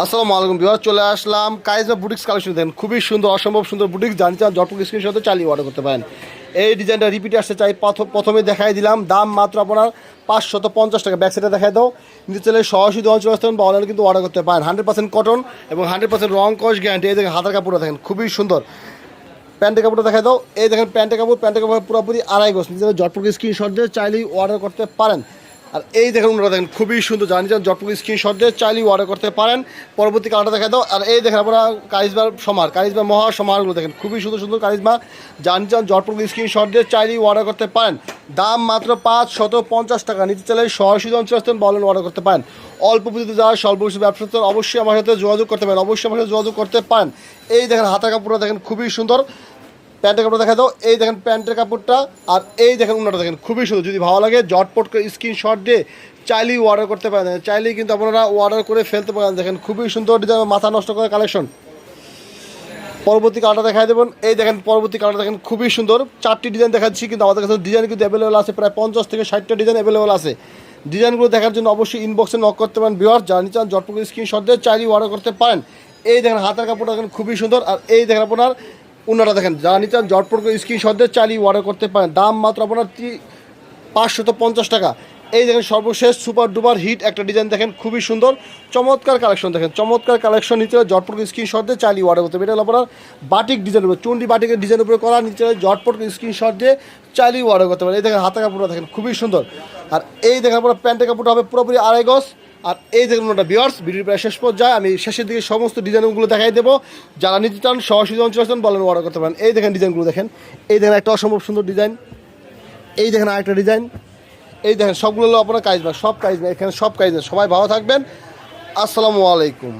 আসসালামু আলাইকুম ভিউয়ার, চলে আসলাম কাইজমা বুটিক্স কালেকশন। দেখেন খুবই সুন্দর, অসম্ভব সুন্দর বুটিক্স। জানি চান জটপুর স্ক্রিনের সাথে চালিয়ে অর্ডার করতে পারেন। এই ডিজাইনটা রিপিট আসতে চাই, প্রথমে দেখাই দিলাম। দাম মাত্র আপনার 550 টাকা। ব্যাক সাইডে দেখাই দাও। নিচে চলে সরাসরি অঞ্চল আসতেন বা অনলাইনে কিন্তু অর্ডার করতে পারেন। 100% কটন এবং 100% রং কস গ্যারান্টি। এই দেখেন হাতের কাপড়টা দেখেন খুবই সুন্দর। প্যান্টের কাপড়টা দেখাই দাও। এই দেখেন প্যান্টের কাপড় পুরোপুরি আড়াই গজ। নিজের জটপুর স্ক্রিনশট দিয়ে চাইলেই অর্ডার করতে পারেন। আর এই দেখেন ওনারা দেখেন খুবই সুন্দর। জানি চান জটপুর স্ক্রিনশট দিয়ে চাইলেই অর্ডার করতে পারেন। পরবর্তী কালারটা দেখা দাও। আর এই দেখেন আপনারা কারিজমার মহা সমারগুলো দেখেন খুবই সুন্দর সুন্দর কারিজমা। জানি চান জটপুর স্ক্রিনশট দিয়ে চাইলেই অর্ডার করতে পারেন। দাম মাত্র 550 টাকা। নিচে চাইলে সরাসরি অঞ্চল আসতেন বলেন অর্ডার করতে পারেন। অল্প পুঁজিতে যারা স্বল্প পুঁজি ব্যবসা অবশ্যই আমার সাথে যোগাযোগ করতে পারেন। এই দেখেন হাতের কাপড়টা দেখেন খুবই সুন্দর। প্যান্টের কাপড় দেখা দাও। এই দেখেন প্যান্টের কাপড়টা। আর এই দেখেন উন্নাটা দেখেন খুবই সুন্দর। যদি ভালো লাগে জটপট করে স্ক্রিনশট দিয়ে চাইলেই অর্ডার করতে পারেন। চাইলেই কিন্তু আপনারা অর্ডার করে ফেলতে পারেন। দেখেন খুবই সুন্দর ডিজাইন, মাথা নষ্ট করে কালেকশন। পরবর্তী কালারটা দেখাই দেবেন। এই দেখেন পরবর্তী কালারটা দেখেন খুবই সুন্দর। 4টি ডিজাইন দেখাচ্ছি, কিন্তু আমাদের কাছে ডিজাইন কিন্তু অ্যাভেলেবল আছে। প্রায় 50 থেকে 60টা ডিজাইন অ্যাভেলেবল আছে। ডিজাইনগুলো দেখার জন্য অবশ্যই ইনবক্সে নক করতে পারেন। ভিউয়ার জানি চান জটপট স্ক্রিনশট দিয়ে চাইলেই অর্ডার করতে পারেন। এই দেখেন হাতের কাপড়টা দেখেন খুবই সুন্দর। আর এই দেখেন আপনার উন্নাটা দেখেন। যারা নিচান জটপট করে স্ক্রিনশট দিয়ে চালিয়ে অর্ডার করতে পারেন। দাম মাত্র আপনার 550 টাকা। এই দেখেন সর্বশেষ সুপার ডুপার হিট একটা ডিজাইন দেখেন খুবই সুন্দর। চমৎকার কালেকশন দেখেন, চমৎকার কালেকশন। নিচে জটপট স্ক্রিনশট দিয়ে চালিয়ে অর্ডার করতে পারেন। এটা হলো আপনার বাটিক ডিজাইনের উপরে, চুন্ডি বাটিকের ডিজাইনের উপরে করা। নিচে জটপট স্ক্রিনশট দিয়ে চালিয়ে অর্ডার করতে পারেন। এই দেখেন হাতের কাপড়টা দেখেন খুবই সুন্দর। আর এই দেখেন আপনার প্যান্টের কাপড়টা হবে পুরোপুরি আড়াই গজ। আর এই দেখুন ওটা ভিউয়ার্স, ভিডিওর প্রায় শেষ পর্যায়ে আমি শেষের দিকে সমস্ত ডিজাইনগুলো দেখাই দেবো। যারা নিতে চান সরাসরি অঞ্চল আসেন বলেন অর্ডার করতে পারেন। এই দেখেন ডিজাইনগুলো দেখেন। এই দেখেন একটা অসম্ভব সুন্দর ডিজাইন। এই দেখেন আরেকটা ডিজাইন। এই দেখেন সবগুলো হলো আপনার কারিজমা, সব কারিজমা, এখানে সব কারিজমা। সবাই ভালো থাকবেন। আসসালামু আলাইকুম।